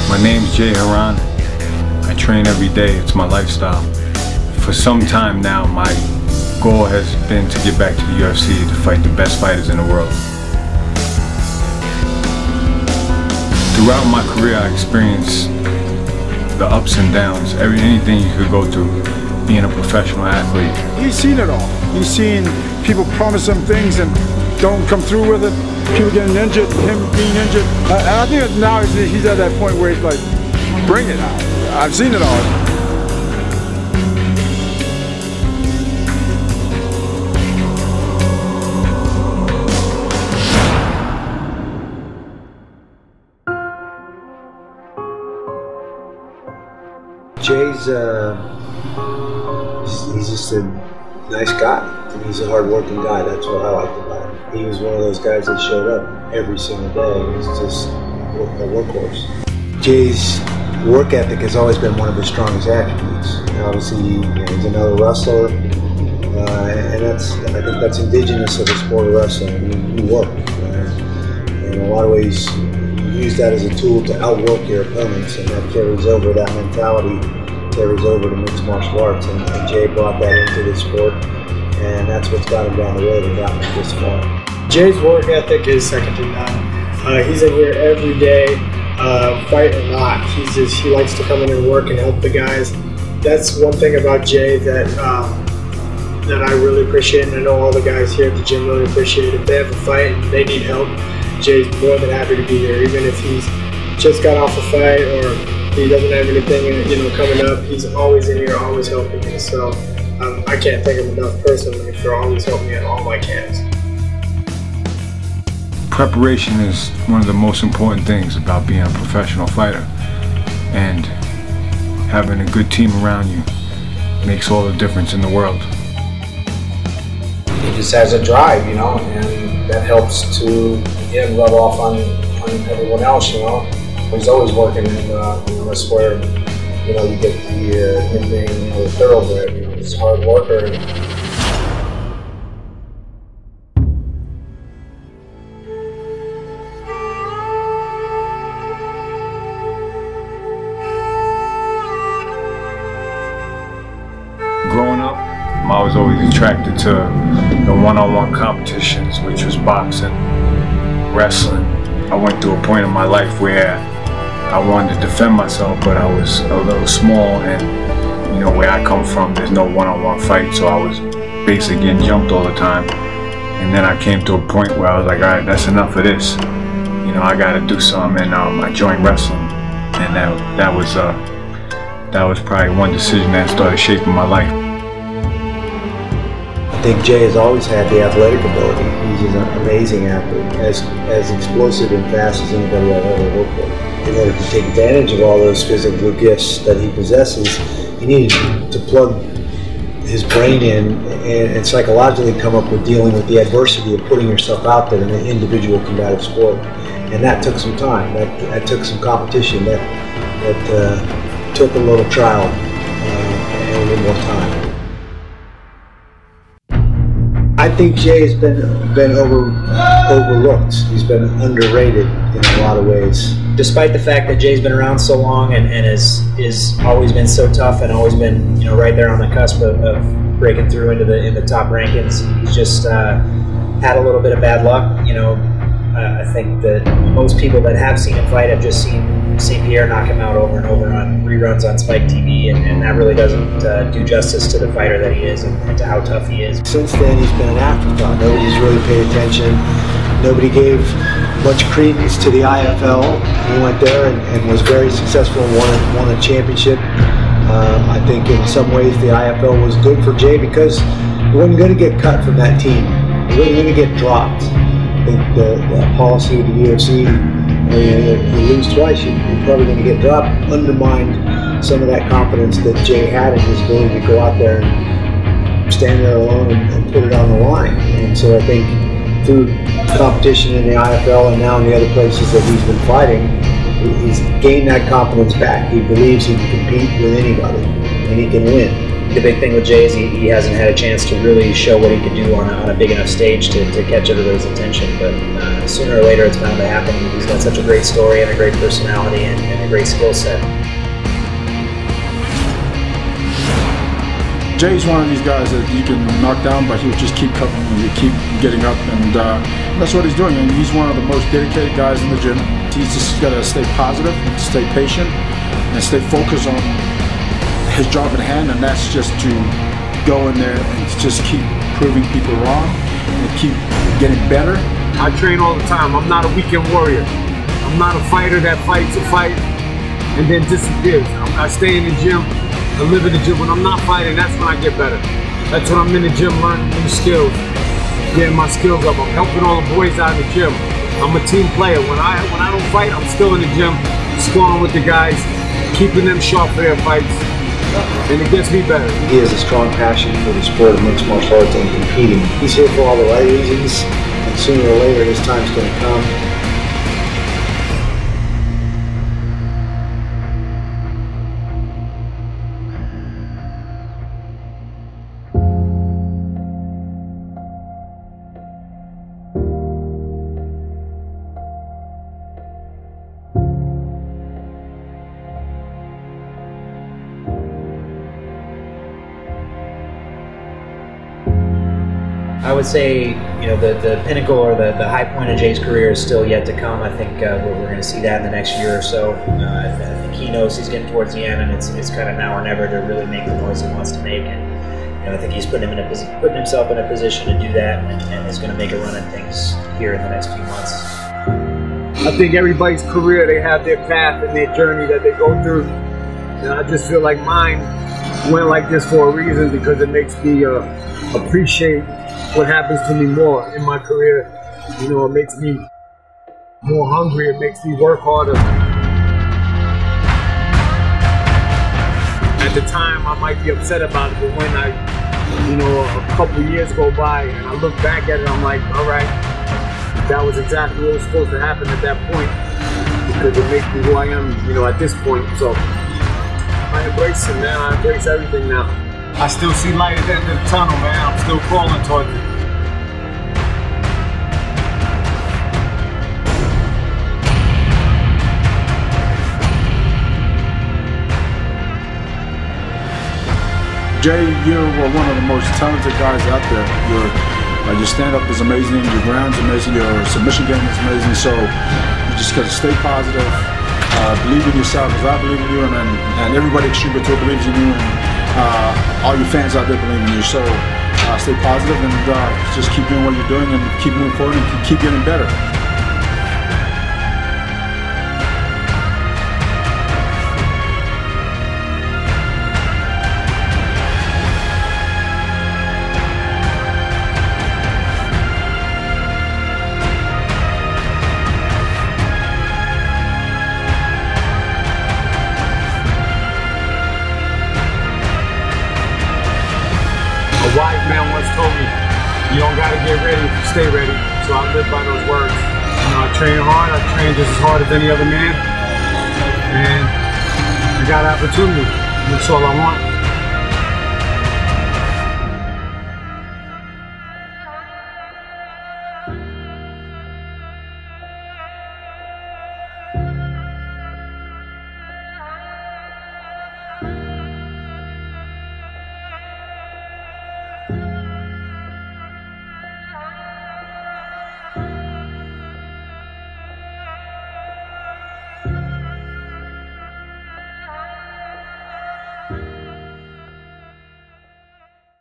My name's Jay Hieron. I train every day, it's my lifestyle. For some time now, my goal has been to get back to the UFC to fight the best fighters in the world. Throughout my career, I experienced the ups and downs, anything you could go through being a professional athlete. He's seen it all. He's seen people promise him things and don't come through with it. People getting injured, him being injured. And I think that now he's at that point where he's like, bring it out. I've seen it all. Jay's he's just a nice guy. And he's a hard-working guy. That's what I liked about him. He was one of those guys that showed up every single day. He was just a workhorse. Jay's work ethic has always been one of his strongest attributes. And obviously, he's another wrestler, and I think that's indigenous of the sport of wrestling. I mean, you work. In a lot of ways, you use that as a tool to outwork your opponents, and that carries over. That mentality carries over to mixed martial arts, and Jay brought that into the sport, and that's what's got him down the road and gotten him this far. Jay's work ethic is second to none. He's in here every day, fight or not. He likes to come in and work and help the guys. That's one thing about Jay that I really appreciate, and I know all the guys here at the gym really appreciate. If they have a fight and they need help, Jay's more than happy to be there. Even if he's just got off a fight or he doesn't have anything coming up, he's always in here, always helping me. So I can't thank him enough personally for always helping me in all my camps. Preparation is one of the most important things about being a professional fighter, and having a good team around you makes all the difference in the world. He just has a drive, and that helps to rub off on everyone else, He's always working, and that's where you get him being the thoroughbred. He's a hard worker. Growing up, I was always attracted to the one-on-one competitions, which was boxing, wrestling. I went through a point in my life where I wanted to defend myself, but I was a little small, and where I come from, there's no one-on-one fight, so I was basically getting jumped all the time. And then I came to a point where I was like, all right, that's enough of this. I got to do something, and I joined wrestling, and that was probably one decision that started shaping my life. I think Jay has always had the athletic ability. He's an amazing athlete, as explosive and fast as anybody I've ever worked with. In order to take advantage of all those physical gifts that he possesses, he needed to plug his brain in and psychologically come up with dealing with the adversity of putting yourself out there in an individual combative sport. And that took some time. That took some competition. That took a little trial and a little more time. I think Jay has been overlooked. He's been underrated in a lot of ways. Despite the fact that Jay's been around so long and is always been so tough and always been right there on the cusp of breaking through into the top rankings, he's just had a little bit of bad luck. I think that most people that have seen him fight have just seen St. Pierre knock him out over and over on reruns on Spike TV, and that really doesn't do justice to the fighter that he is and to how tough he is. Since then, he's been an afterthought. Nobody's really paid attention. Nobody gave much credence to the IFL. He went there and was very successful and won a championship. I think in some ways the IFL was good for Jay because he wasn't going to get cut from that team. He wasn't going to get dropped. I think the policy of the UFC you lose twice, you're probably going to get dropped. Undermined some of that confidence that Jay had in his ability to go out there and stand there alone and put it on the line. And so I think through competition in the IFL and now in the other places that he's been fighting, he's gained that confidence back. He believes he can compete with anybody and he can win. The big thing with Jay is he hasn't had a chance to really show what he can do on a big enough stage to catch everybody's attention, but sooner or later it's bound to happen. He's got such a great story and a great personality and a great skill set. Jay's one of these guys that you can knock down, but he'll just keep coming and keep getting up, and that's what he's doing. And he's one of the most dedicated guys in the gym. He's just got to stay positive, stay patient, and stay focused on his job at hand, and that's just to go in there and just keep proving people wrong and keep getting better. I train all the time. I'm not a weekend warrior. I'm not a fighter that fights a fight and then disappears. I stay in the gym. I live in the gym. When I'm not fighting, that's when I get better. That's when I'm in the gym learning new skills, getting my skills up. I'm helping all the boys out in the gym. I'm a team player. When I don't fight, I'm still in the gym, sparring with the guys, keeping them sharp for their fights. And it gets me better. He has a strong passion for the sport of mixed martial arts and competing. He's here for all the right reasons, and sooner or later his time's going to come. I would say, you know, the pinnacle or the high point of Jay's career is still yet to come. I think we're going to see that in the next year or so. I think he knows he's getting towards the end, and it's kind of now or never to really make the noise he wants to make. And you know, I think he's putting himself in a position to do that, and is going to make a run at things here in the next few months. I think everybody's career, they have their path and their journey that they go through, and I just feel like mine went like this for a reason, because it makes me appreciate what happens to me more in my career. You know, it makes me more hungry, it makes me work harder. At the time, I might be upset about it, but when a couple of years go by and I look back at it, I'm like, all right, that was exactly what was supposed to happen at that point, because it makes me who I am, you know, at this point. So I embrace it, man. I embrace everything now. I still see light at the end of the tunnel, man. I'm still crawling towards it. Jay, you are one of the most talented guys out there. Your stand-up is amazing, your ground's amazing, your submission game is amazing, so you just got to stay positive, believe in yourself, as I believe in you, and everybody at Extreme Tour believes in you, and all your fans out there believe in you. So stay positive and just keep doing what you're doing and keep moving forward and keep getting better. A wise man once told me, you don't gotta get ready if you stay ready. So I live by those words. You know, I train hard, I train just as hard as any other man. And I got opportunity. That's all I want.